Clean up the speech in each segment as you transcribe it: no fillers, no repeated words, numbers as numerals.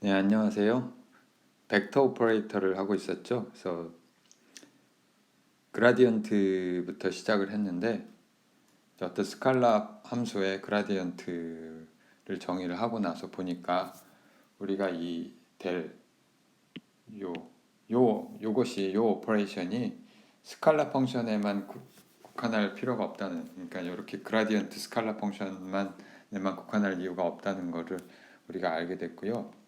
네, 안녕하세요. 벡터 오퍼레이터를 하고 있었죠. 그래서 그라디언트부터 시작을 했는데 어떤 스칼라 함수의 그라디언트를 정의를 하고 나서 보니까 우리가 요것이 요 오퍼레이션이 스칼라 펑션에만 국한할 필요가 없다는, 그러니까 이렇게 그라디언트 스칼라 펑션만에만 국한할 이유가 없다는 거를 우리가 알게 됐고요.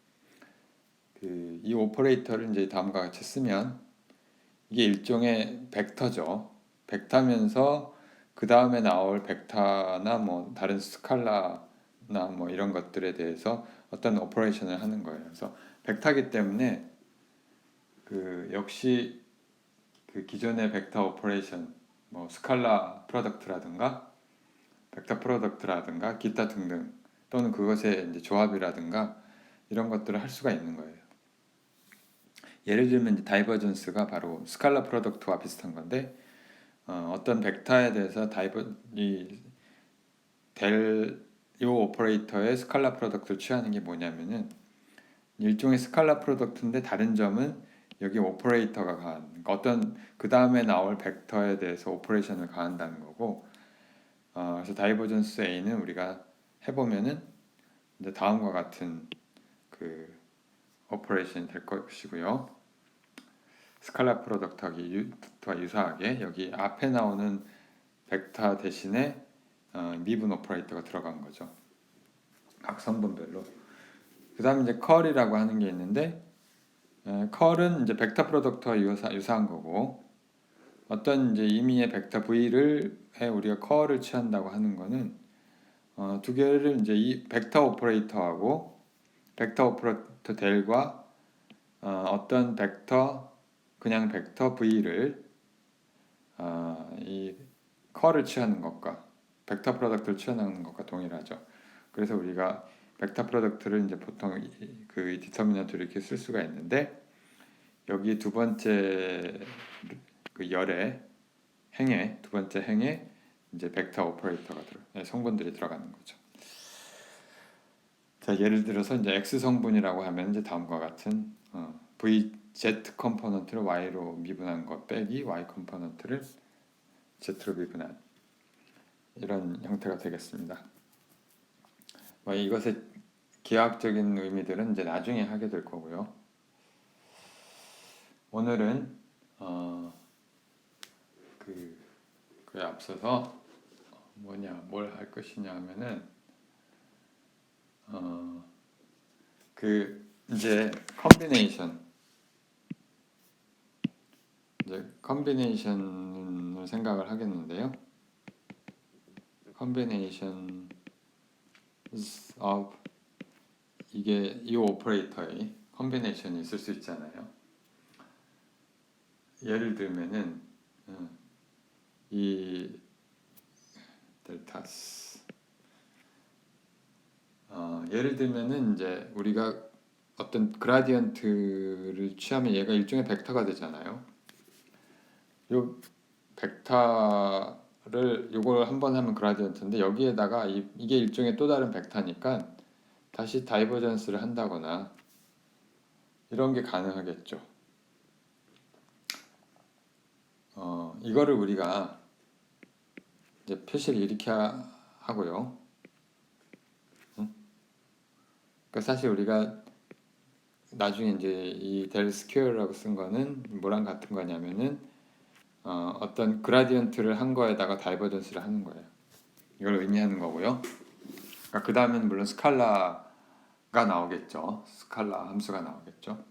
이 오퍼레이터를 이제 다음과 같이 쓰면 이게 일종의 벡터죠. 벡터면서 그 다음에 나올 벡터나 뭐 다른 스칼라나 뭐 이런 것들에 대해서 어떤 오퍼레이션을 하는 거예요. 그래서 벡터기 때문에 역시 기존의 벡터 오퍼레이션, 뭐 스칼라 프로덕트라든가 벡터 프로덕트라든가 기타 등등, 또는 그것의 이제 조합이라든가 이런 것들을 할 수가 있는 거예요. 예를 들면 이제 다이버전스가 바로 스칼라 프로덕트와 비슷한 건데, 어떤 벡터에 대해서 이 오퍼레이터의 스칼라 프로덕트를 취하는 게 뭐냐면은 일종의 스칼라 프로덕트인데 다른 점은 여기 오퍼레이터가 가한, 그러니까 어떤 그 다음에 나올 벡터에 대해서 오퍼레이션을 가한다는 거고, 그래서 다이버전스 A는 우리가 해보면은 이제 다음과 같은 그 오퍼레이션이 될 것이고요. 스칼라 프로덕트와 유사하게 여기 앞에 나오는 벡터 대신에 미분 오퍼레이터가 들어간 거죠. 각 성분별로. 그 다음에 이제 컬이라고 하는 게 있는데, 컬은 이제 벡터 프로덕트와 유사한 거고, 어떤 이제 임의의 벡터 V를 우리가 컬을 취한다고 하는 거는 두 개를 이제 이 벡터 오퍼레이터하고 벡터 오퍼레이터 델과 어떤 그냥 벡터 V를 이 컬을 취하는 것과 벡터 프로덕트를 취하는 것과 동일하죠. 그래서 우리가 벡터 프로덕트를 이제 보통 그 디터미넌트를 이렇게 쓸 수가 있는데, 여기 두 번째 그 행에 두 번째 행에 이제 벡터 오퍼레이터가 성분들이 들어가는 거죠. 자, 예를 들어서 이제 x 성분이라고 하면 이제 다음과 같은 z 컴포넌트를 y로 미분한 것 빼기 y 컴포넌트를 z로 미분한 이런 형태가 되겠습니다. 이것의 기하학적인 의미들은 이제 나중에 하게 될 거고요. 오늘은 그에 앞서서 뭘 할 것이냐 하면은 이제 컨비네이션을 생각을 하겠는데요. 컨비네이션 of 이게 이 오퍼레이터의 컨비네이션이 있을 수 있잖아요. 예를 들면은 이 델타스 예를 들면은 이제 우리가 어떤 그라디언트를 취하면 얘가 일종의 벡터가 되잖아요. 요 벡터를 요걸 한번 하면 그라디언트인데, 여기에다가 이게 일종의 또 다른 벡터니까 다시 다이버전스를 한다거나 이런 게 가능하겠죠. 이거를 우리가 이제 표시를 이렇게 하고요. 그러니까 사실 우리가 나중에 이제 이 델 스퀘어라고 쓴 거는 뭐랑 같은 거냐면은 어떤 그라디언트를 한 거에다가 다이버전스를 하는 거예요. 이걸 의미하는 거고요. 그러니까 그 다음에는 물론 스칼라가 나오겠죠. 스칼라 함수가 나오겠죠.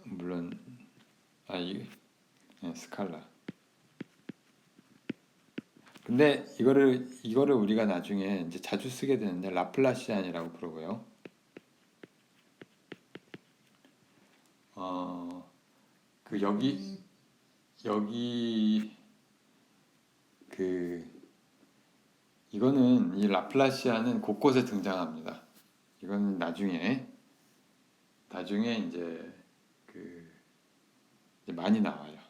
물론 스칼라. 근데 이거를 우리가 나중에 이제 자주 쓰게 되는데 라플라시안이라고 부르고요. 여기 이거는 이 라플라시안은 곳곳에 등장합니다. 이거는 나중에 이제 이제 많이 나와요.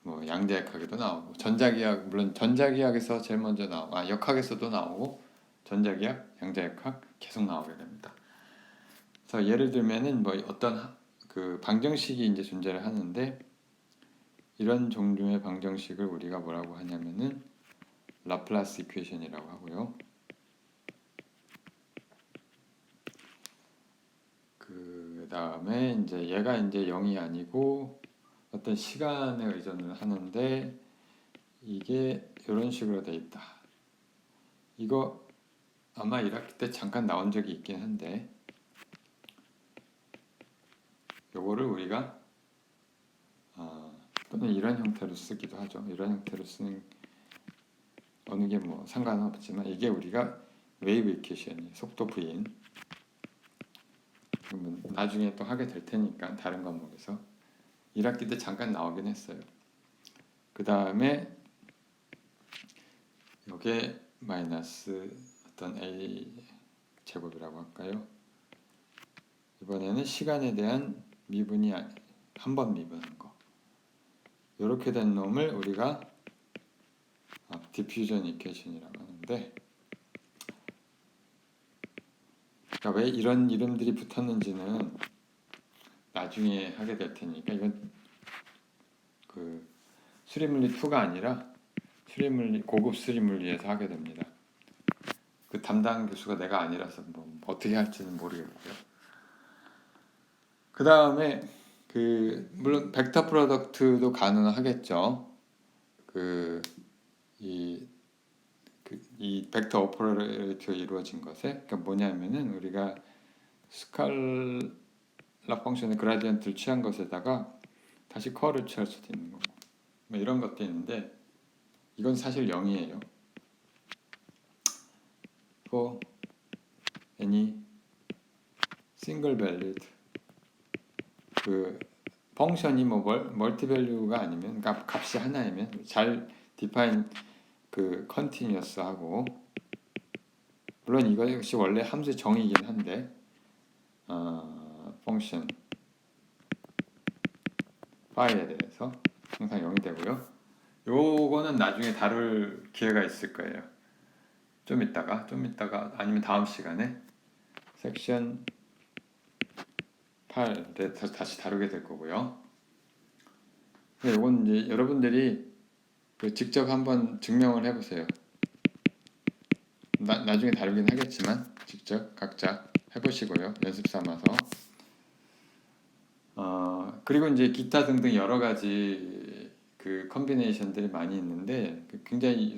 뭐 양자역학에도 나오고 물론 전자기하에서 제일 먼저 나오고 역학에서도 나오고 전자기학, 양자역학 계속 나오게 됩니다. 그래서 예를 들면은 뭐 어떤 그 방정식이 이제 존재를 하는데 이런 종류의 방정식을 우리가 뭐라고 하냐면은 라플라스 이퀘이션이라고 하고요. 그 다음에 이제 얘가 이제 0이 아니고 어떤 시간에 의존을 하는데 이게 이런 식으로 돼 있다. 이거 아마 1학기 때 잠깐 나온 적이 있긴 한데 요거를 우리가 또는 이런 형태로 쓰기도 하죠. 이런 형태로 쓰는 어느 게 뭐 상관은 없지만 이게 우리가 웨이브 이퀘이션이 속도 부인 나중에 또 하게 될 테니까 다른 과목에서 1학기 때 잠깐 나오긴 했어요. 그 다음에 요게 마이너스 어떤 a 제곱이라고 할까요? 이번에는 시간에 대한 미분이 한 번 미분한 거. 이렇게 된 놈을 우리가 디퓨전 이퀘이션이라고 하는데, 그러니까 왜 이런 이름들이 붙었는지는 나중에 하게 될 테니까 이건 그 수리물리 2가 아니라 고급 수리물리에서 하게 됩니다. 그 담당 교수가 내가 아니라서 뭐 어떻게 할지는 모르겠고요. 그 다음에 물론 벡터 프로덕트도 가능하겠죠. 이 벡터 오퍼레이터가 이루어진 것에 그러니까 뭐냐면은 우리가 스칼라 펑션의 그라디언트를 취한 것에다가 다시 커를 취할 수도 있는 거고 뭐 이런 것도 있는데 이건 사실 0이에요. For any single valued 그 펑션이 뭐 멀티 밸류가 아니면 값이 하나이면 잘 디파인 그 컨티뉴어스 하고 물론 이거 역시 원래 함수의 정의이긴 한데 펑션 파이에 대해서 항상 0이 되고요. 요거는 나중에 다룰 기회가 있을 거예요. 좀 이따가 아니면 다음 시간에 섹션 8에 다시 다루게 될 거고요. 이건 이제 여러분들이 직접 한번 증명을 해보세요. 나중에 다루긴 하겠지만 직접 각자 해보시고요. 연습 삼아서. 그리고 이제 기타 등등 여러 가지 그 컨비네이션들이 많이 있는데 굉장히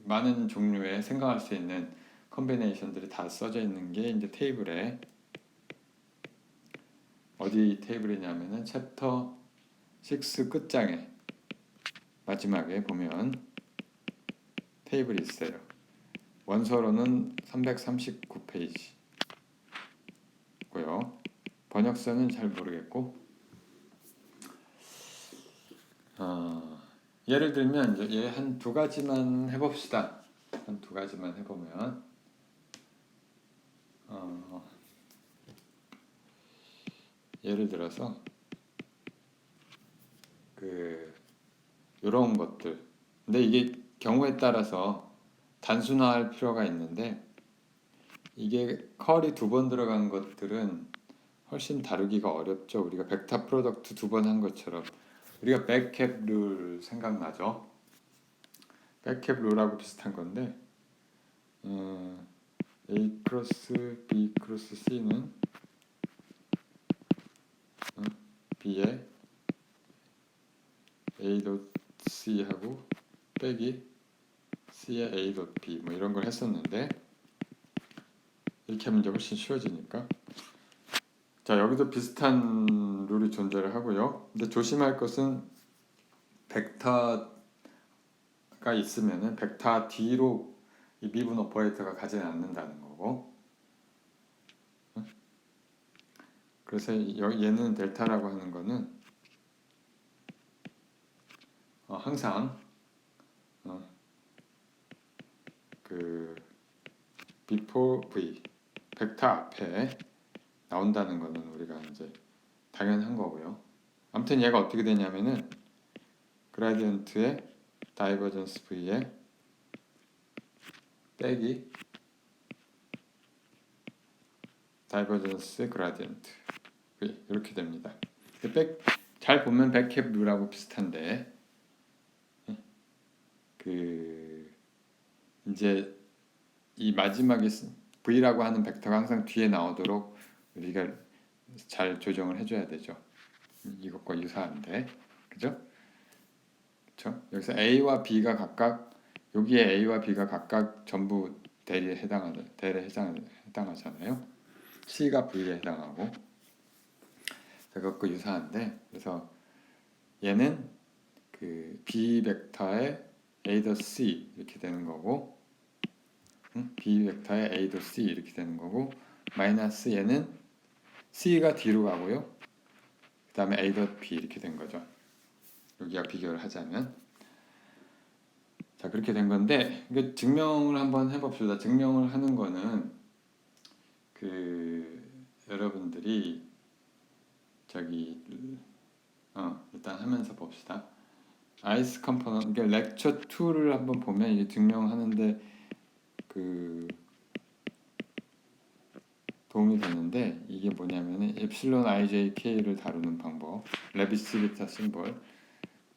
많은 종류의 생각할 수 있는 컨비네이션들이 다 써져 있는 게 이제 테이블에 어디 테이블이냐면은 챕터 6 끝장에 마지막에 보면 테이블이 있어요. 원서로는 339페이지고요. 번역서는 잘 모르겠고 예를 들면 이제 얘 한 두 가지만 해봅시다. 한 두 가지만 해보면 예를 들어서 이런 것들. 근데 이게 경우에 따라서 단순화할 필요가 있는데 이게 컬이 두 번 들어간 것들은 훨씬 다루기가 어렵죠. 우리가 벡터 프로덕트 두 번 한 것처럼 우리가 백캡 룰 생각나죠? 백캡 룰하고 비슷한 건데 A 크로스 B 크로스 C는 B에 A 닷 C하고 빼기 C에 A 닷 B 뭐 이런 걸 했었는데 이렇게 하면 이제 훨씬 쉬워지니까 자 여기도 비슷한 룰이 존재를 하고요. 근데 조심할 것은 벡터가 있으면은 벡터 뒤로 이 미분 오퍼레이터가 가지 않는다는 거고 그래서 얘는 델타라고 하는 거는 항상 그 before v 벡터 앞에 나온다는 거는 우리가 이제 당연한 거고요. 아무튼 얘가 어떻게 되냐면은 그라디언트의 다이버전스 v에 빼기 다이버전스 그라디언트 이렇게 됩니다. 잘 보면 백캡 룰하고 비슷한데 그 이제 이 마지막에 V라고 하는 벡터가 항상 뒤에 나오도록 우리가 잘 조정을 해줘야 되죠. 이것과 유사한데, 그죠? 그렇죠? 여기서 A와 B가 각각 여기에 A와 B가 각각 전부 대리에 해당하잖아요. C가 V에 해당하고 그것과 유사한데, 그래서 얘는 그 B 벡터의 A 더 C 이렇게 되는 거고, B 벡터의 A 더 C 이렇게 되는 거고, 마이너스 얘는 C가 D로 가고요. 그 다음에 A 더 B 이렇게 된 거죠. 여기와 비교를 하자면, 자 그렇게 된 건데, 이게 증명을 한번 해봅시다. 증명을 하는 거는 그 여러분들이 저기 일단 하면서 봅시다. 아이스 컴포넌트, 그러니까 렉처 2를 한번 보면 이게 증명하는데 그 도움이 되는데, 이게 뭐냐면은 엡실론 IJK를 다루는 방법, 레비스 기타 심볼,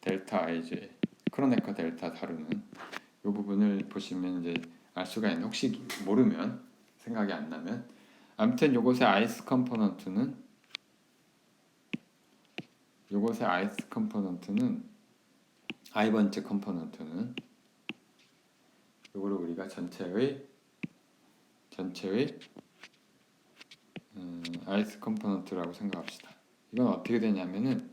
델타 IJ, 크로네커 델타 다루는 이 부분을 보시면 이제 알 수가 있는, 혹시 모르면 생각이 안 나면, 아무튼 요것의 아이스 컴포넌트는 i번째 컴포넌트는 요거를 우리가 전체의 아이스 컴포넌트라고 생각합시다. 이건 어떻게 되냐면은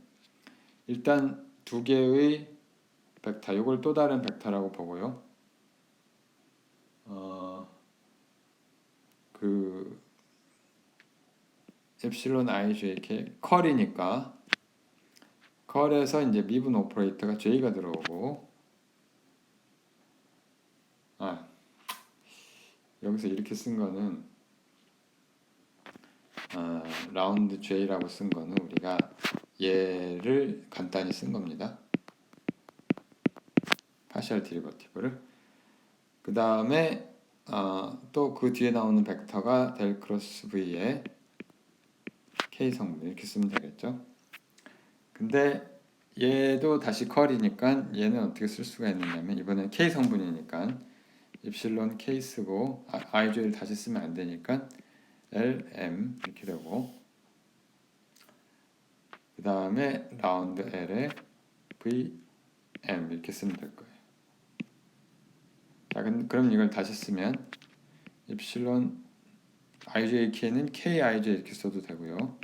일단 두 개의 벡터, 요걸 또 다른 벡터라고 보고요. 그 엡실론 IJK 컬이니까 컬에서 이제 미분 오퍼레이터가 J가 들어오고, 여기서 이렇게 쓴 거는 라운드 J라고 쓴 거는 우리가 얘를 간단히 쓴 겁니다. 파셜 디리버티브를. 그 다음에 또 그 뒤에 나오는 벡터가 델 크로스 V의 K 성분 이렇게 쓰면 되겠죠. 근데 얘도 다시 컬이니까 얘는 어떻게 쓸 수가 있느냐면, 이번엔 K 성분이니까 입실론 K 쓰고 IJ를 다시 쓰면 안 되니까 LM 이렇게 되고, 그 다음에 라운드 L에 VM 이렇게 쓰면 될 거예요. 자, 그럼 이걸 다시 쓰면 입실론 IJK는 KIJ 이렇게 써도 되고요.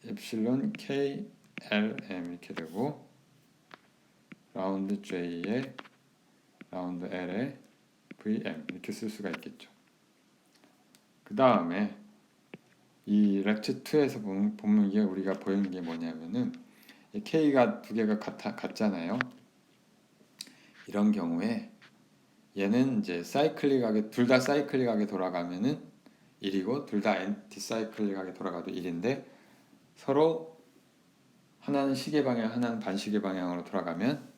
엡실론 KLM 이렇게 되고, 라운드 J에 라운드 L에 VM 이렇게 쓸 수가 있겠죠. 그 다음에 이 렉처 2에서 보면 이게 우리가 보이는 게 뭐냐면은 K가 두 개가 같잖아요. 이런 경우에 얘는 이제 사이클릭하게, 둘 다 사이클릭하게 돌아가면은 1이고 둘 다 엔티사이클릭하게 돌아가도 1인데, 서로 하나는 시계 방향, 하나는 반시계 방향으로 돌아가면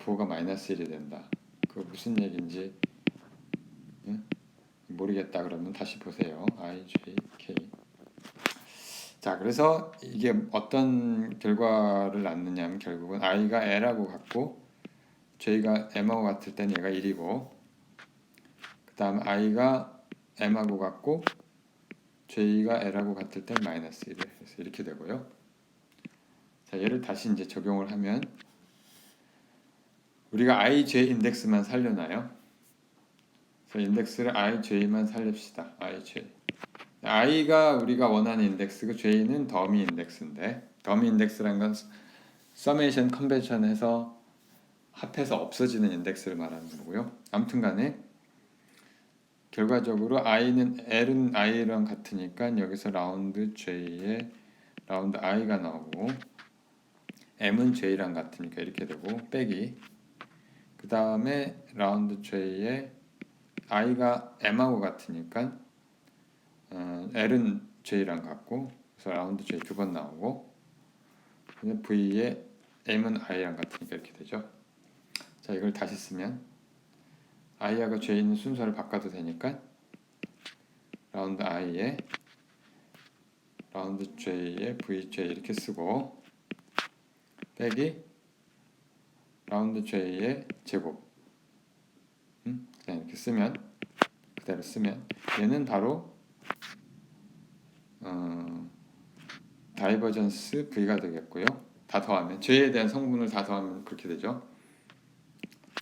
부호가 마이너스 1이 된다. 그 무슨 얘기인지 모르겠다 그러면 다시 보세요. IJK. 자, 그래서 이게 어떤 결과를 낳느냐면, 결국은 I가 L하고 같고 J가 M하고 같을 땐 얘가 1이고, 그 다음 I가 M하고 같고 J가 L하고 같을 땐 마이너스 1. 그래서 이렇게 되고요. 자, 얘를 다시 이제 적용을 하면 우리가 IJ 인덱스만 살려놔요. 그래서 인덱스를 IJ만 살립시다. IJ. I가 우리가 원하는 인덱스고 J는 더미 인덱스인데, 더미 인덱스란 건 서메이션 컨벤션에서 합해서 없어지는 인덱스를 말하는 거고요. 아무튼간에 결과적으로 L은 I랑 같으니까 여기서 라운드 J에 라운드 I가 나오고, M은 J랑 같으니까 이렇게 되고, 빼기, 그 다음에 라운드 J에 I가 M하고 같으니까 L은 J랑 같고, 그래서 라운드 J 두 번 나오고, V에 M은 I랑 같으니까 이렇게 되죠. 자, 이걸 다시 쓰면 I하고 J는 순서를 바꿔도 되니까 라운드 i에 라운드 j에 vj 이렇게 쓰고 빼기 라운드 j의 제곱 그냥 이렇게 쓰면 그대로 쓰면 얘는 바로 다이버전스 v가 되겠고요. 다 더하면 j에 대한 성분을 다 더하면 그렇게 되죠.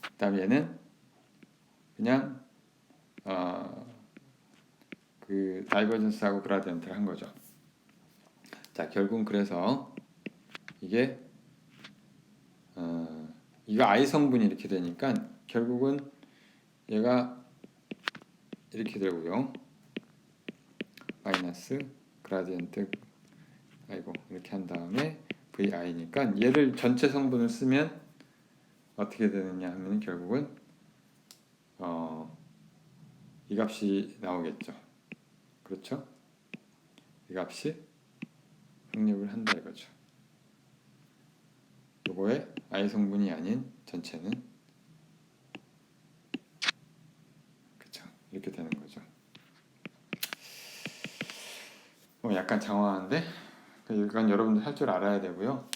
그 다음에 얘는 그냥 그 다이버전스하고 그라디언트를 한 거죠. 자, 결국은 그래서 이게 이거 I 성분이 이렇게 되니까 결국은 얘가 이렇게 되고요. 마이너스 그라디언트 이렇게 한 다음에 VI니까 얘를 전체 성분을 쓰면 어떻게 되느냐 하면 결국은 이 값이 나오겠죠. 그렇죠? 이 값이 확립을 한다 이거죠. 요거에 I 성분이 아닌 전체는 그쵸? 이렇게 되는 거죠. 약간 장황한데 이건 여러분들 할 줄 알아야 되고요.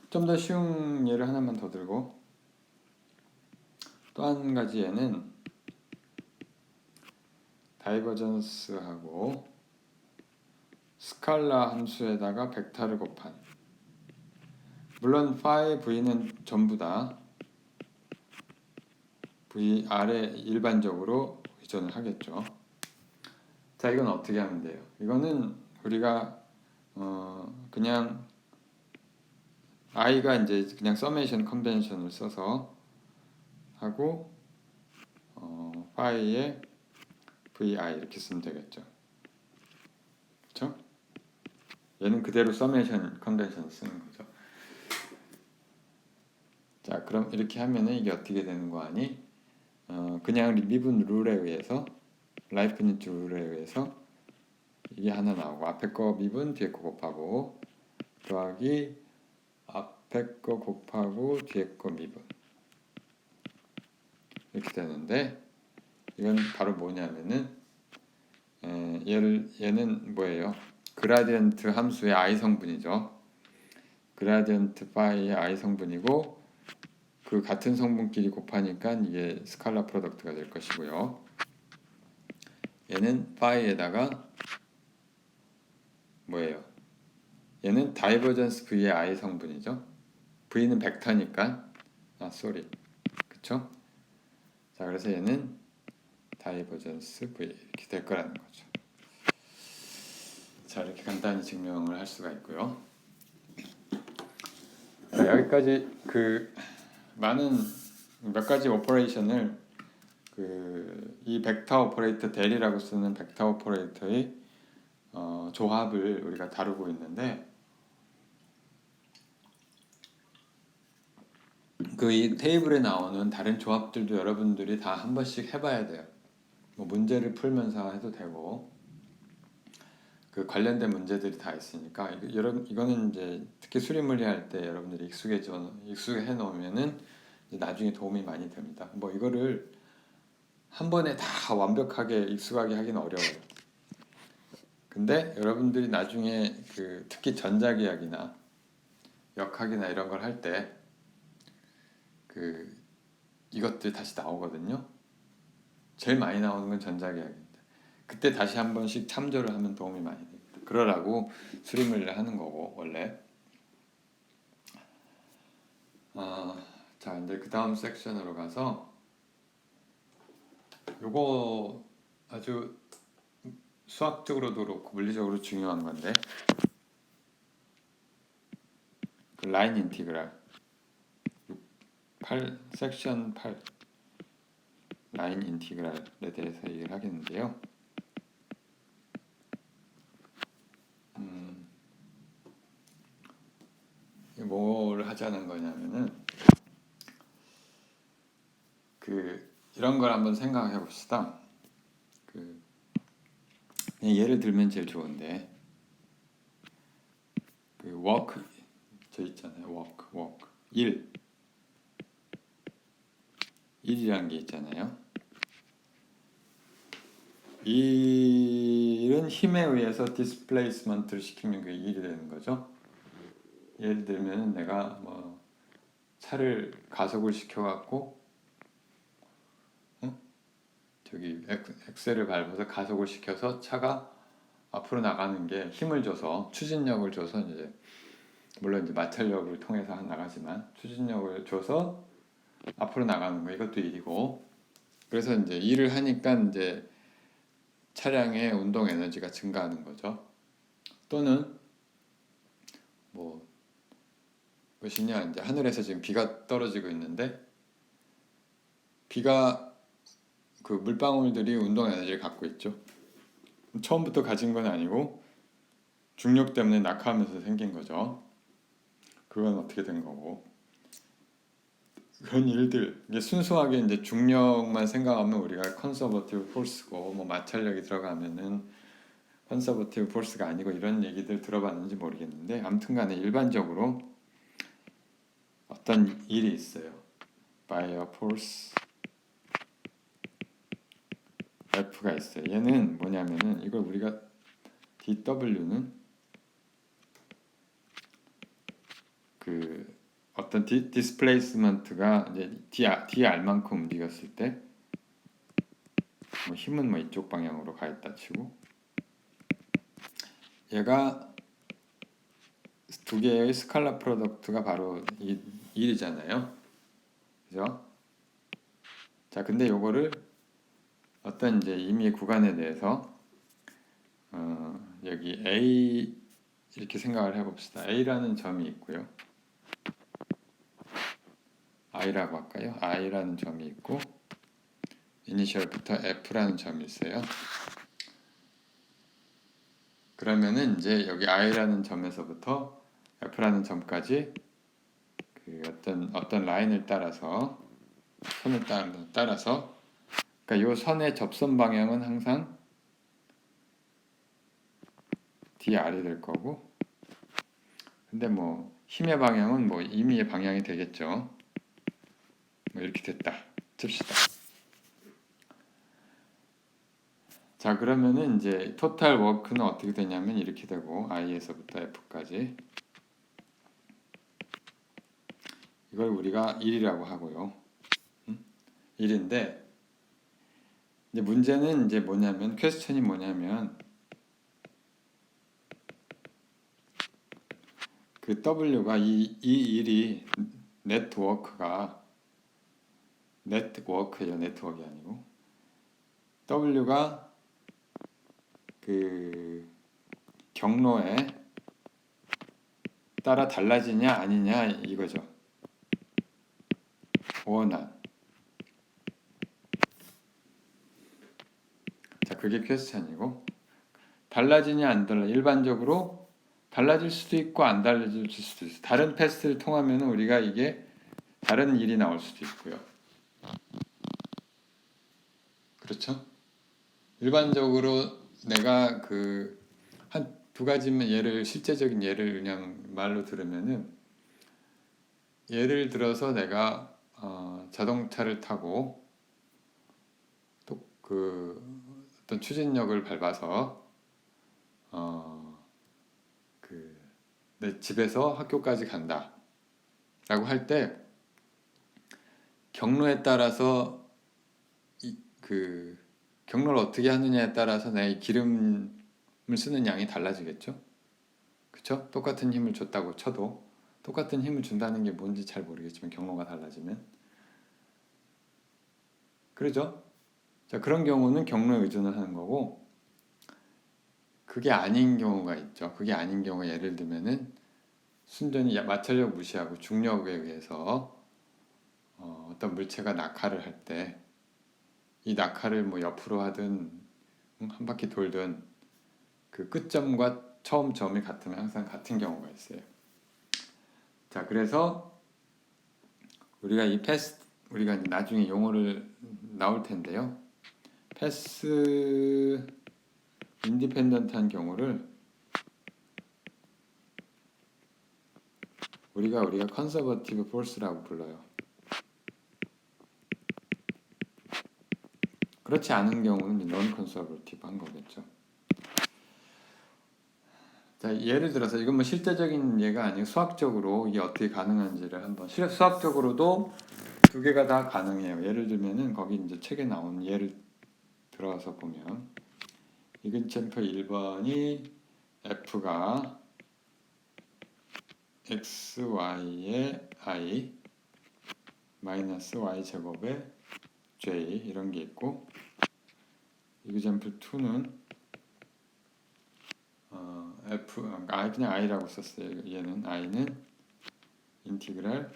좀 더 쉬운 예를 하나만 더 들고 또 한 가지 예는 다이버전스하고 스칼라 함수에다가 벡터를 곱한 물론 파의 v는 전부 다 v 아래 일반적으로 의존을 하겠죠. 자, 이건 어떻게 하면 돼요? 이거는 우리가 그냥 i가 이제 그냥 서메이션 컨벤션을 써서 하고 파이에 vi 이렇게 쓰면 되겠죠. 그렇죠? 얘는 그대로 서메이션 컨벤션을 쓰는 거죠. 자, 그럼 이렇게 하면은 이게 어떻게 되는 거 아니? 그냥 미분 룰에 의해서 라이프니츠 룰에 의해서 이게 하나 나오고 앞에 거 미분 뒤에 거 곱하고 더하기 앞에 거 곱하고 뒤에 거 미분 이렇게 되는데 이건 바로 뭐냐면은 얘는 뭐예요? 그라디언트 함수의 i 성분이죠. 그라디언트 파이의 i 성분이고 그 같은 성분끼리 곱하니까 이게 스칼라 프로덕트가 될 것이고요. 얘는 파이에다가 뭐예요? 얘는 다이버전스 v의 i 성분이죠. v는 벡터니까 그쵸? 자, 그래서 얘는 다이버전스 v 이렇게 될 거라는 거죠. 자, 이렇게 간단히 증명을 할 수가 있고요. 자, 여기까지 그 많은 몇 가지 오퍼레이션을 이 벡터 오퍼레이터 대리라고 쓰는 벡터 오퍼레이터의 조합을 우리가 다루고 있는데 이 테이블에 나오는 다른 조합들도 여러분들이 다 한 번씩 해봐야 돼요. 뭐 문제를 풀면서 해도 되고 그 관련된 문제들이 다 있으니까 이거는 이제 특히 수리물리 할 때 여러분들이 익숙해 놓으면은 나중에 도움이 많이 됩니다. 뭐 이거를 한 번에 다 완벽하게 익숙하게 하기는 어려워요. 근데 여러분들이 나중에 특히 전자기학이나 역학이나 이런 걸 할 때 이것들이 다시 나오거든요. 제일 많이 나오는 건 전자기학인데 그때 다시 한 번씩 참조를 하면 도움이 많이 됩니다. 그러라고 수리물리를 하는 거고 원래. 자, 이제 그 다음 섹션으로 가서 요거 아주 수학적으로도 그렇고 물리적으로 중요한 건데 그 라인 인티그랄 8 라인 인티그랄에 대해서 얘기를 하겠는데요. 뭘 하자는 거냐면은 이런 걸 한번 생각해 봅시다. 예를 들면 제일 좋은데 work 저 있잖아요. work 일이라는 게 있잖아요. 일은 힘에 의해서 디스플레이스먼트를 시키면 그게 일이 되는 거죠. 예를 들면 내가 뭐 차를 가속을 시켜갖고 저기 엑셀을 밟아서 가속을 시켜서 차가 앞으로 나가는 게 힘을 줘서 추진력을 줘서 이제 물론 이제 마찰력을 통해서 나가지만 추진력을 줘서 앞으로 나가는 거 이것도 일이고 그래서 이제 일을 하니까 이제 차량의 운동 에너지가 증가하는 거죠. 또는 뭐 무엇이냐 이제 하늘에서 지금 비가 떨어지고 있는데 비가 그 물방울들이 운동 에너지를 갖고 있죠. 처음부터 가진 건 아니고 중력 때문에 낙하하면서 생긴 거죠. 그건 어떻게 된 거고 그런 일들 이게 순수하게 이제 중력만 생각하면 우리가 컨서버티브 포스고 뭐 마찰력이 들어가면은 컨서버티브 포스가 아니고 이런 얘기들 들어봤는지 모르겠는데 아무튼간에 일반적으로 어떤 일이 있어요. by a force F가 있어요. 얘는 뭐냐면은 이걸 우리가 dW는 그 어떤 디스플레이스먼트가 이제 dr만큼 움직였을 때 뭐 힘은 뭐 이쪽 방향으로 가 있다 치고 얘가 두 개의 스칼라 프로덕트가 바로 이 일이잖아요. 그죠? 자, 근데 요거를 어떤 이제 임의의 구간에 대해서 여기 A 이렇게 생각을 해봅시다. A라는 점이 있고요. I라고 할까요? I라는 점이 있고 이니셜부터 F라는 점이 있어요. 그러면은 이제 여기 I라는 점에서부터 F라는 점까지 그 어떤 라인을 따라서 선을 따라서 그러니까 이 선의 접선 방향은 항상 DR이 될 거고 근데 뭐 힘의 방향은 뭐 임의의 방향이 되겠죠. 뭐 이렇게 됐다 칩시다. 자 그러면은 이제 토탈 워크는 어떻게 되냐면 이렇게 되고 I에서부터 F까지 이걸 우리가 1이라고 하고요. 1인데 이제 문제는 이제 뭐냐면 퀘스천이 뭐냐면 그 W가 이 일이 네트워크예요. 네트워크가 아니고 W가 그 경로에 따라 달라지냐 아니냐 이거죠. 원한. 자 그게 퀘스천이고 달라지냐 안 달라 일반적으로 달라질 수도 있고 안 달라질 수도 있어요. 다른 패스를 통하면 우리가 이게 다른 일이 나올 수도 있고요. 그렇죠? 일반적으로 내가 그 한 두 가지만 실제적인 예를 그냥 말로 들으면은 예를 들어서 내가 자동차를 타고 또 그 어떤 추진력을 밟아서 그 내 집에서 학교까지 간다 라고 할 때 경로에 따라서 그 경로를 어떻게 하느냐에 따라서 내 기름을 쓰는 양이 달라지겠죠. 그쵸? 똑같은 힘을 줬다고 쳐도 똑같은 힘을 준다는 게 뭔지 잘 모르겠지만 경로가 달라지면 그러죠? 자 그런 경우는 경로에 의존을 하는 거고 그게 아닌 경우가 있죠. 그게 아닌 경우 예를 들면은 순전히 마찰력 무시하고 중력에 의해서 어떤 물체가 낙하를 할 때 이 낙하를 뭐 옆으로 하든 한 바퀴 돌든 그 끝점과 처음 점이 같으면 항상 같은 경우가 있어요. 자 그래서 우리가 나중에 용어를 나올 텐데요. 패스 인디펜던트한 경우를 우리가 컨서버티브 포스라고 불러요. 그렇지 않은 경우는 non conservative 한 거겠죠. 자, 예를 들어서 이건 뭐 실제적인 예가 아니고 수학적으로 이게 어떻게 가능한지를 한번 수학적으로도 두 개가 다 가능해요. 예를 들면은 거기 이제 책에 나온 예를 들어서 보면 이근챔프 1번이 f가 xy의 i 마이너스 y 제곱의 j 이런 게 있고 이그젬플 2는 그냥 i라고 썼어요. 얘는 i는 인티그랄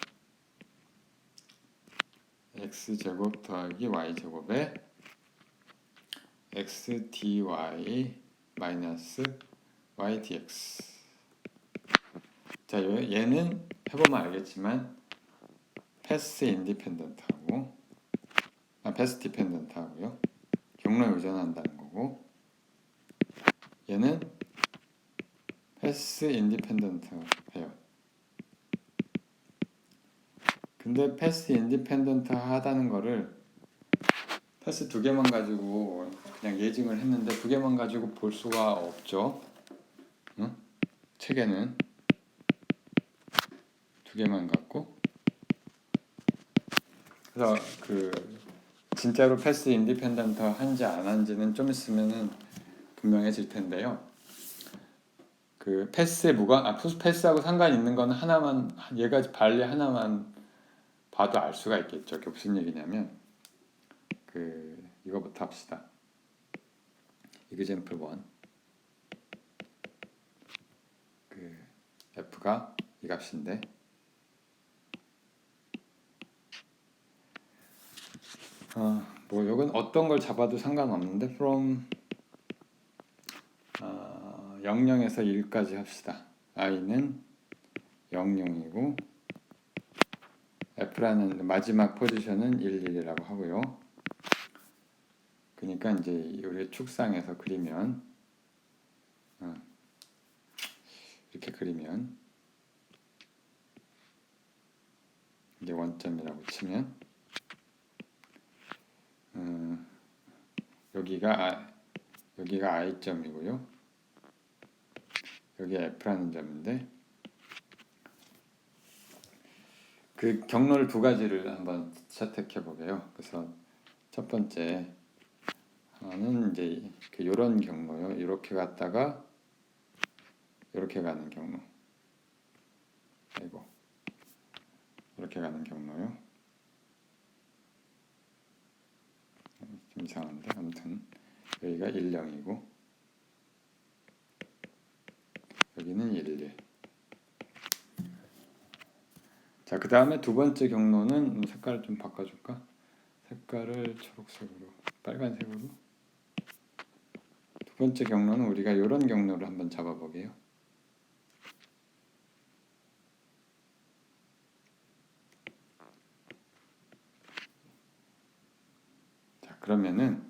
x 제곱 더하기 y 제곱에 x dy 마이너스 y dx. 자, 얘는 해보면 알겠지만 패스 인디펜던트하고 패스 디펜던트하고요. 경로에 의존한다는 거고 얘는 패스 인디펜던트해요. 근데 패스 인디펜던트 하다는 거를 패스 두 개만 가지고 그냥 예증을 했는데 두 개만 가지고 볼 수가 없죠. 응? 책에는 두 개만 갖고 그래서 진짜로 패스 인디펜던트 한지 안 한지는 좀 있으면은 분명해질 텐데요. 패스하고 상관 있는 건 하나만 얘가 발리 하나만 봐도 알 수가 있겠죠. 그게 무슨 얘기냐면 이거부터 합시다. 이그젬플 1 f가 이 값인데 뭐 이건 어떤 걸 잡아도 상관없는데 from 00에서 1까지 합시다. i는 00이고 f라는 마지막 포지션은 11이라고 하고요. 그러니까 이제 우리 축상에서 그리면 이렇게 그리면 이게 원점이라고 치면 여기가 i점이고요. 여기가 f라는 점인데 그 경로를 두 가지를 한번 채택해 보게요. 그래서 첫 번째 하나는 이제 요런 경로요. 이렇게 갔다가 이렇게 가는 경로. 아이고. 이렇게 가는 경로요. 좀 이상한데 아무튼 여기가 10이고 여기는 11. 자, 그 다음에 두 번째 경로는 색깔을 좀 바꿔줄까? 색깔을 초록색으로, 빨간색으로. 두 번째 경로는 우리가 이런 경로를 한번 잡아보게요. 자, 그러면은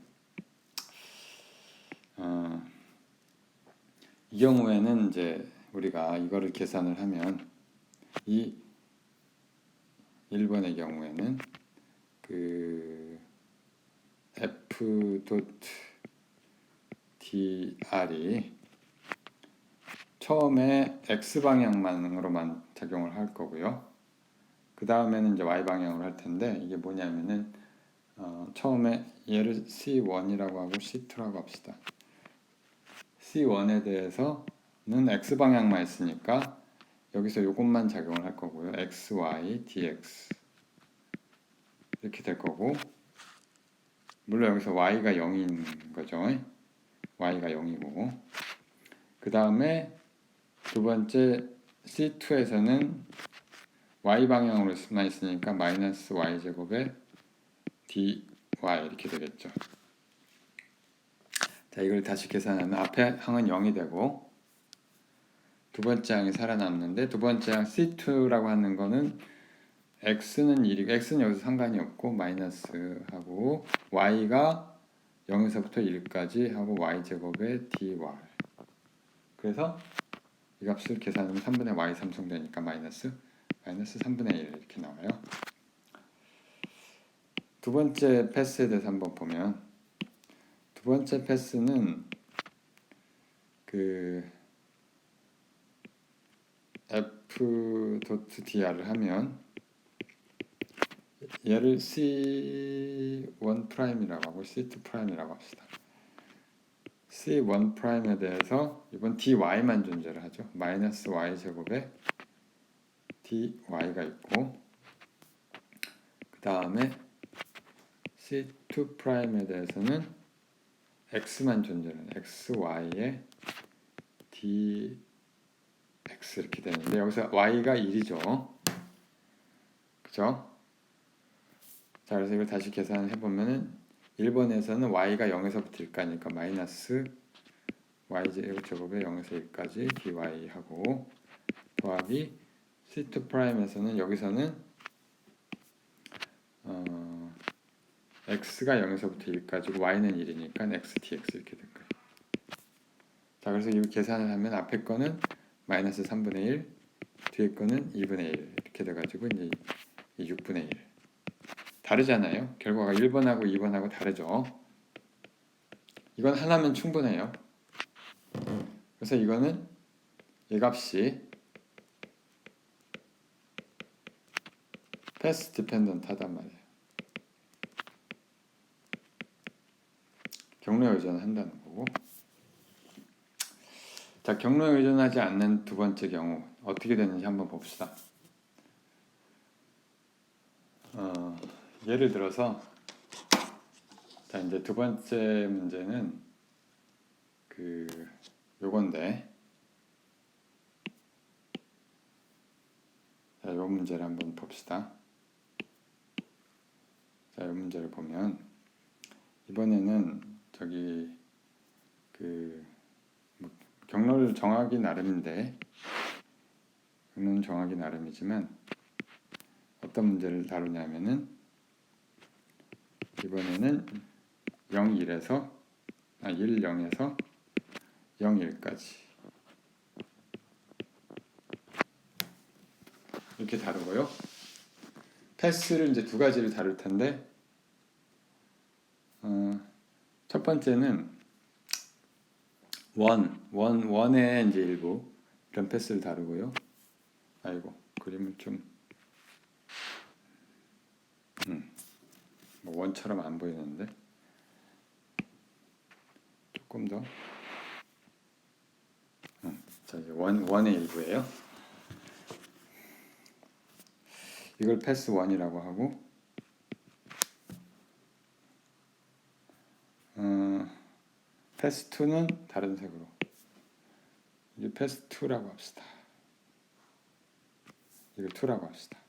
이 경우에는 이제 우리가 이거를 계산을 하면 이 1번의 경우에는 f.dr이 처음에 x방향만으로만 작용을 할 거고요. 그 다음에는 이제 y방향으로 할 텐데 이게 뭐냐면은 처음에 얘를 C1이라고 하고 C2라고 합시다. C1에 대해서는 x방향만 있으니까 여기서 요것만 작용을 할 거고요. xy, dx 이렇게 될 거고 물론 여기서 y가 0인 거죠. y가 0이고 그 다음에 두 번째 C2에서는 y방향으로만 있으니까 마이너스 y제곱에 dy 이렇게 되겠죠. 자, 이걸 다시 계산하면 앞에 항은 0이 되고 두 번째 항이 살아남는데 두 번째 항 C2라고 하는 거는 x는 1이고 x는 여기서 상관이 없고 마이너스 하고 y가 0에서부터 1까지 하고 y제곱에 dy 그래서 이 값을 계산하면 3분의 y 삼성되니까 마이너스 3분의 1 이렇게 나와요. 두 번째 패스에 대해서 한번 보면 두 번째 패스는 그 f.dr을 하면 얘를 C1'이라고 하고 C2'이라고 합시다. C1'에 대해서 이번 dy만 존재를 하죠. 마이너스 y제곱에 dy가 있고, 그 다음에 C2'에 대해서는 x만 존재하는 xy에 dx 이렇게 되는데, 여기서 y가 1이죠. 그죠? 자, 그래서 이걸 다시 계산해 보면은 1번에서는 y가 0에서부터 1까지니까 마이너스 y제곱에 0에서 1까지 dy 하고, 더하기 C2'에서는 여기서는 x가 0에서부터 1까지고 y는 1이니까 x dx 이렇게 된 거예요. 자, 그래서 이 계산을 하면 앞에 거는 마이너스 3분의 1, 뒤에 거는 2분의 1 이렇게 돼가지고 이제 6분의 1. 다르잖아요. 결과가 1번하고 2번하고 다르죠. 이건 하나면 충분해요. 그래서 이거는 이 값이 패스 디펜던트 하단 말이에요. 경로에 의존한다는 거고. 자, 경로에 의존하지 않는 두 번째 경우 어떻게 되는지 한번 봅시다. 예를 들어서, 자, 이제 두 번째 문제는 요건데, 자, 요 문제를 한번 봅시다. 자, 요 문제를 보면 이번에는 경로를 정하기 나름인데, 경로는 정하기 나름이지만 어떤 문제를 다루냐면은 이번에는 0, 1에서 1, 0에서 0, 1까지 이렇게 다루고요. 패스를 이제 두 가지를 다룰 텐데, 첫 번째는 원의 이제 일부 이런 패스를 다루고요. 아이고, 그림을 좀 뭐 원처럼 안 보이는데 조금 더. 자, 이제 원의 일부예요. 이걸 패스 1이라고 하고, 패스 2는 다른 색으로, 이제 패스 2라고 합시다. 이걸 2라고 합시다.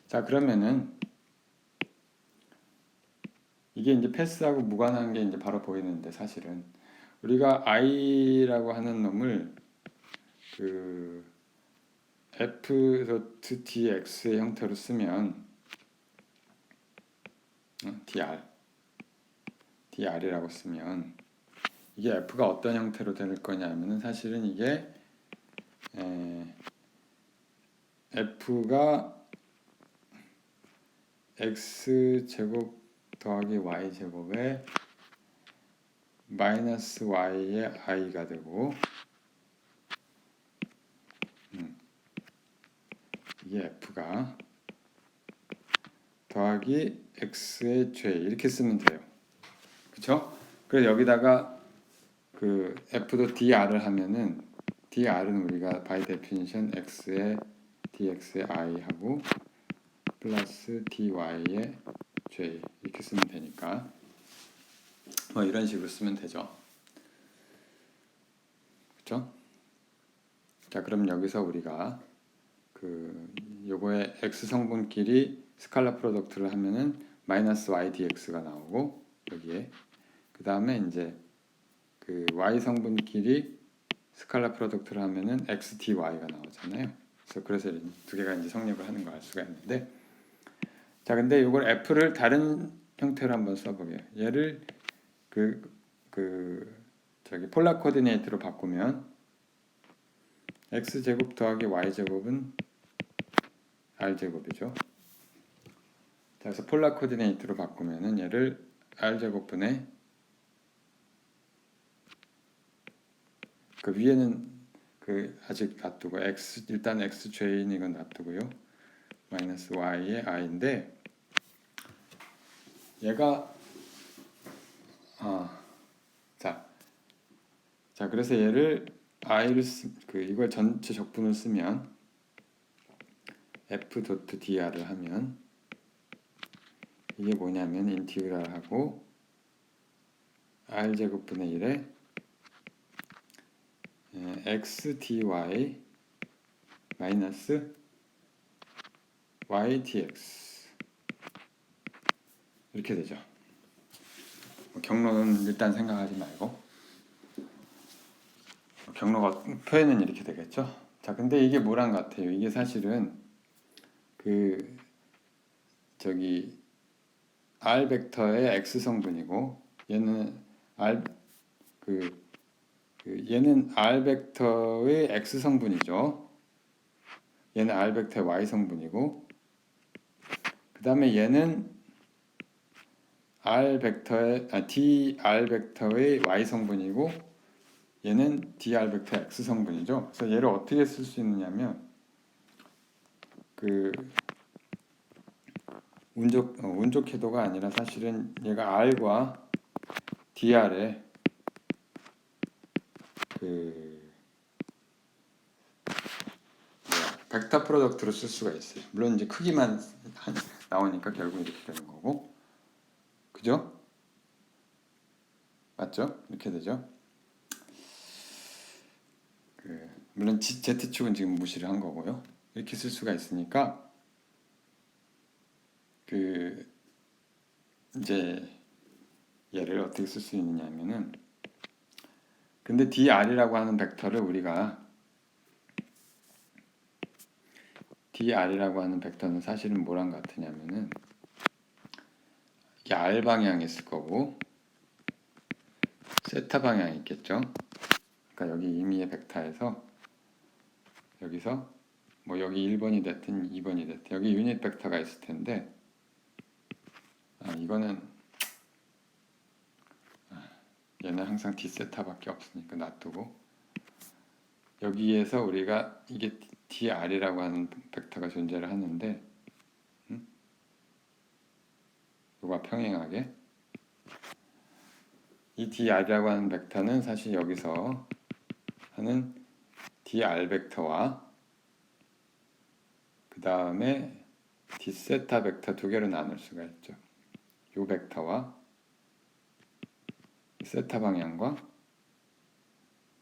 자, 그러면은 이게 이제 패스하고 무관한 게 이제 바로 보이는데, 사실은 우리가 i라고 하는 놈을 f.dx의 형태로 쓰면 dr이라고 쓰면 이게 f가 어떤 형태로 될 거냐면은, 사실은 이게 f가 x제곱 더하기 y제곱에 마이너스 y의 i가 되고, 이게 f가 더하기 x의 j 이렇게 쓰면 돼요. 그쵸? 그래서 여기다가 f도 dr을 하면은, dr은 우리가 by definition x의 dx의 i 하고 플러스 dy의 j 이렇게 쓰면 되니까 뭐 이런 식으로 쓰면 되죠. 그쵸? 자, 그럼 여기서 우리가 요거의 x 성분끼리 스칼라 프로덕트를 하면은 마이너스 y dx가 나오고, 여기에 그 다음에 이제 y 성분끼리 스칼라 프로덕트를 하면은 x dy가 나오잖아요. 그래서 두 개가 이제 성립을 하는 걸 알 수가 있는데, 자, 근데 이걸 f를 다른 형태로 한번 써보게요. 얘를 폴라 코디네이트로 바꾸면 x제곱 더하기 y제곱은 r제곱이죠. 그래서 폴라 코디네이트로 바꾸면은 얘를 r제곱분의 그 위에는 그 아직 놔두고 x 일단 xj는 이건 놔두고요. 마이너스 y의 i인데 얘가 자 그래서 얘를 i를 이걸 전체 적분을 쓰면 f.dr을 하면 이게 뭐냐면 인티그랄하고 r제곱분의 1에 xdy 마이너스 ytx 이렇게 되죠. 경로는 일단 생각하지 말고 경로가 표현은 이렇게 되겠죠. 자, 근데 이게 뭐랑 같아요? 이게 사실은 그 저기 r 벡터의 x 성분이고 얘는 얘는 r 벡터의 x 성분이죠. 얘는 r 벡터의 y 성분이고 그 다음에 얘는 dr 벡터의 y 성분이고 얘는 dr 벡터 x 성분이죠. 그래서 얘를 어떻게 쓸 수 있느냐면 그 운 좋게도가 아니라 사실은 얘가 r과 dr의 그 벡터 프로덕트로 쓸 수가 있어요. 물론 이제 크기만 나오니까 결국 이렇게 되는 거고, 그죠? 맞죠? 이렇게 되죠. 물론 Z축은 지금 무시를 한 거고요. 이렇게 쓸 수가 있으니까 이제 얘를 어떻게 쓸 수 있느냐면은 근데 dr이라고 하는 벡터를 우리가 dr이라고 하는 벡터는 사실은 뭐랑 같으냐면은 이게 r 방향이 있을 거고 세타 방향이 있겠죠. 그러니까 여기 임의의 벡터에서 여기서 뭐 여기 1번이 됐든 2번이 됐든 여기 유닛 벡터가 있을 텐데 이거는 얘는 항상 d세타밖에 없으니까 놔두고 여기에서 우리가 이게 dr이라고 하는 벡터가 존재를 하는데 이거와 평행하게 이 dr이라고 하는 벡터는 사실 여기서 하는 dr 벡터와 그 다음에 d세타 벡터 두 개로 나눌 수가 있죠. 이 벡터와 세타 방향과 그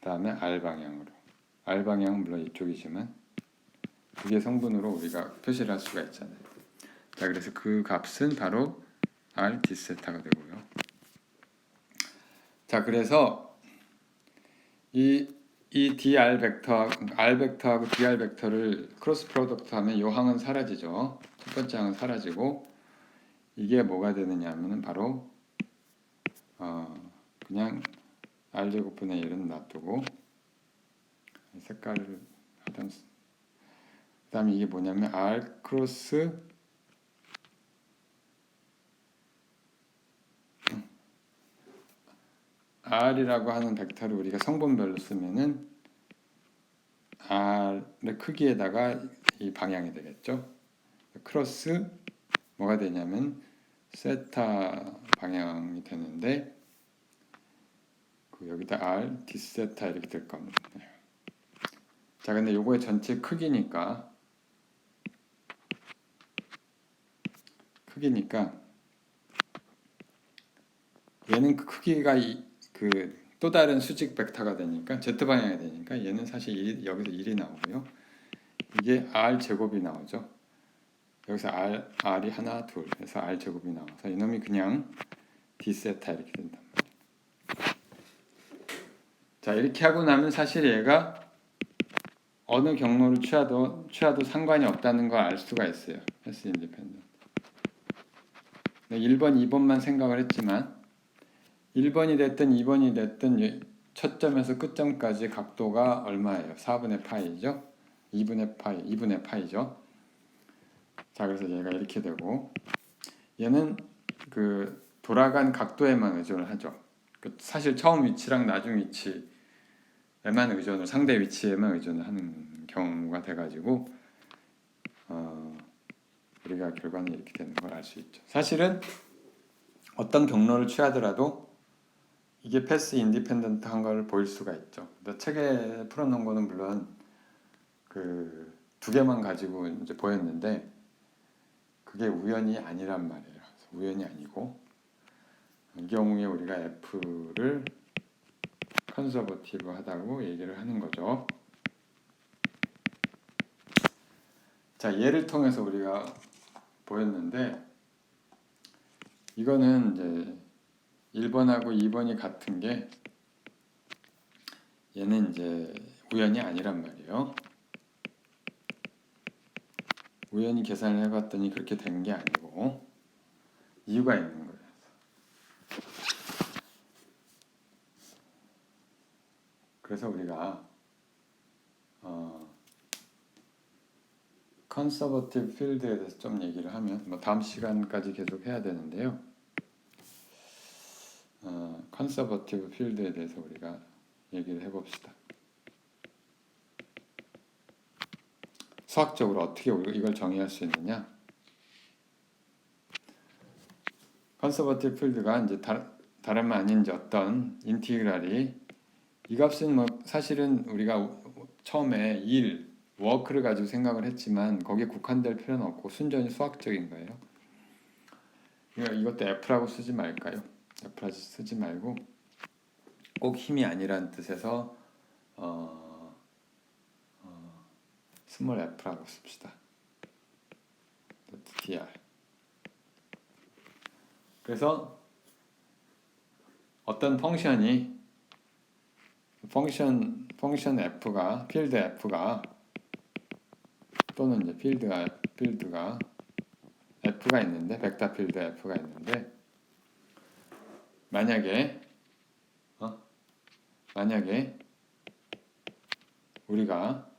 다음에 r 방향으로 r 방향은 물론 이쪽이지만 두 개 성분으로 우리가 표시를 할 수가 있잖아요. 자, 그래서 그 값은 바로 r d세타가 되고요. 자, 그래서 이 dr 벡터, r 벡터하고 dr 벡터를 크로스 프로덕트 하면 이 항은 사라지죠. 첫 번째 항은 사라지고 이게 뭐가 되느냐 하면은 바로 그냥 r 제곱분의 1은 놔두고 색깔을 하던 그 다음에 이게 뭐냐면 r 크로스 r이라고 하는 벡터를 우리가 성분별로 쓰면은 r의 크기에다가 이 방향이 되겠죠. 크로스 뭐가 되냐면 세타 방향이 되는데 여기다 r d세타 이렇게 될 겁니다. 자, 근데 요거의 전체 크기니까 얘는 그 크기가 또 다른 수직 벡터가 되니까 z 방향이 되니까 얘는 사실 여기서 1이 나오고요. 이게 r 제곱이 나오죠. 여기서 r이 하나 둘 해서 r 제곱이 나와서 이놈이 그냥 d세타 이렇게 된단 말이에요. 자, 이렇게 하고 나면 사실 얘가 어느 경로를 취하도 상관이 없다는 걸 알 수가 있어요. 패스 인디펜던트. 1번, 2번만 생각을 했지만 1번이 됐든 2번이 됐든 첫 점에서 끝점까지 각도가 얼마예요? 4분의 파이죠? 2분의 파이죠? 자, 그래서 얘가 이렇게 되고 얘는 그 돌아간 각도에만 의존을 하죠. 사실 처음 위치랑 나중 위치에만 의존을 상대 위치에만 의존을 하는 경우가 돼가지고 우리가 결과는 이렇게 되는 걸 알 수 있죠. 사실은 어떤 경로를 취하더라도 이게 패스 인디펜던트한 걸 보일 수가 있죠. 책에 풀어놓은 거는 물론 그 두 개만 가지고 이제 보였는데 그게 우연이 아니란 말이에요. 우연이 아니고 이 경우에 우리가 F를 컨서버티브하다고 얘기를 하는 거죠. 자, 예를 통해서 우리가 보였는데 이거는 이제 1번하고 2번이 같은 게 얘는 이제 우연이 아니란 말이에요. 우연히 계산을 해봤더니 그렇게 된 게 아니고 이유가 있는 거예요. 그래서 우리가 컨서버티브 필드에 대해서 좀 얘기를 하면 뭐 다음 시간까지 계속 해야 되는데요. 컨서버티브 필드에 대해서 우리가 얘기를 해봅시다. 수학적으로 어떻게 이걸 정의할 수 있느냐? 컨서버티브 필드가 이제 다름 아닌 이제 어떤 인티그랄이 이 값은 뭐 사실은 우리가 처음에 워크를 가지고 생각을 했지만 거기에 국한될 필요는 없고 순전히 수학적인 거예요. 그러니까 이것도 F라고 쓰지 말까요? F라고 쓰지 말고 꼭 힘이 아니란 뜻에서 스몰 f라고 씁시다. .dr. 그래서 어떤 펑션 f가 필드 f가 또는 이제 필드가 f가 있는데 벡터 필드 f가 있는데 만약에 우리가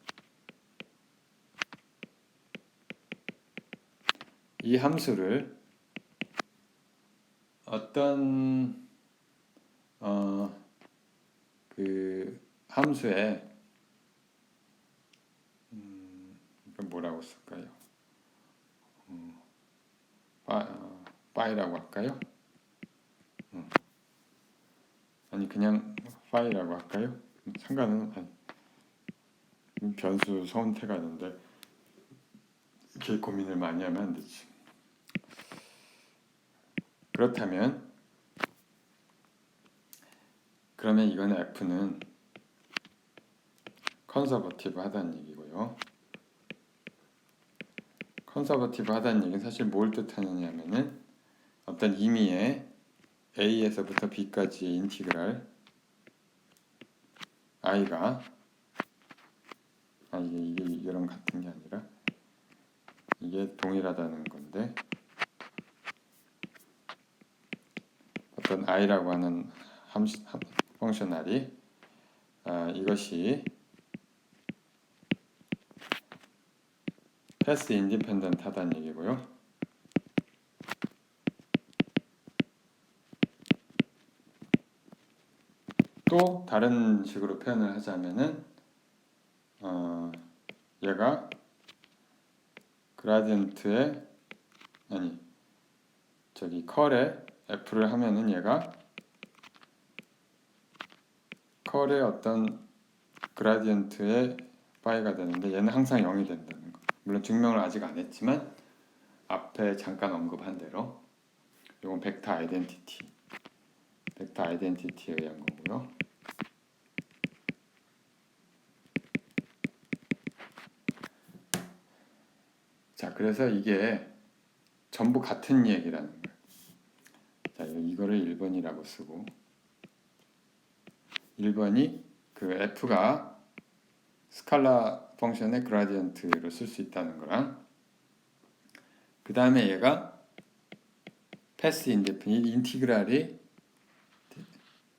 이 함수를 어떤 그 함수에 이건 뭐라고 쓸까요? 파이라고 할까요? 아니 그냥 파이라고 할까요? 상관은 변수 선택가 있는데 이렇게 고민을 많이 하면 안 되지. 그렇다면 그러면 이건 F는 컨서버티브 하다는 얘기고요. 컨서버티브 하다는 얘기는 사실 뭘 뜻하느냐면은 어떤 임의의 A에서부터 B까지의 인티그랄 I가 이게 이거랑 같은 게 아니라 이게 동일하다는 건데 어떤 I라고 하는 펑셔널이 이것이 패스 인디펜던트 하다는 얘기고요. 또 다른 식으로 표현을 하자면은 얘가 그라디언트에 컬에 F를 하면은 얘가 컬의 어떤 그라디언트의 파이가 되는데 얘는 항상 0이 된다는 거. 물론 증명을 아직 안 했지만 앞에 잠깐 언급한 대로 이건 벡터 아이덴티티에 의한 거고요. 자, 그래서 이게 전부 같은 얘기라는 거예요. 자, 이거를 1번이라고 쓰고 1번이 그 f가 스칼라 펑션의 그라디언트로 쓸 수 있다는 거랑 그 다음에 얘가 패스 인티그랄이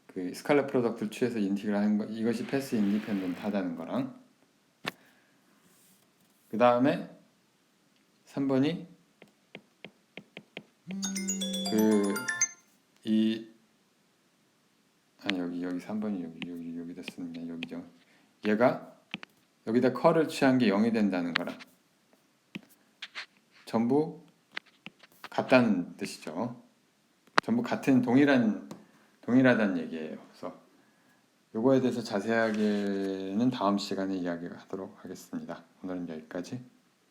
그 스칼라 프로덕트를 취해서 인티그랄 하는 거 이것이 패스 인디펜던트 하다는 거랑 그 다음에 3번이 이 아니 여기 3번이 여기다 쓰는 게 여기죠. 얘가 여기다 컬을 취한 게 0이 된다는 거랑 전부 같다는 뜻이죠. 전부 같은 동일하다는 얘기예요. 그래서 요거에 대해서 자세하게는 다음 시간에 이야기하도록 하겠습니다. 오늘은 여기까지.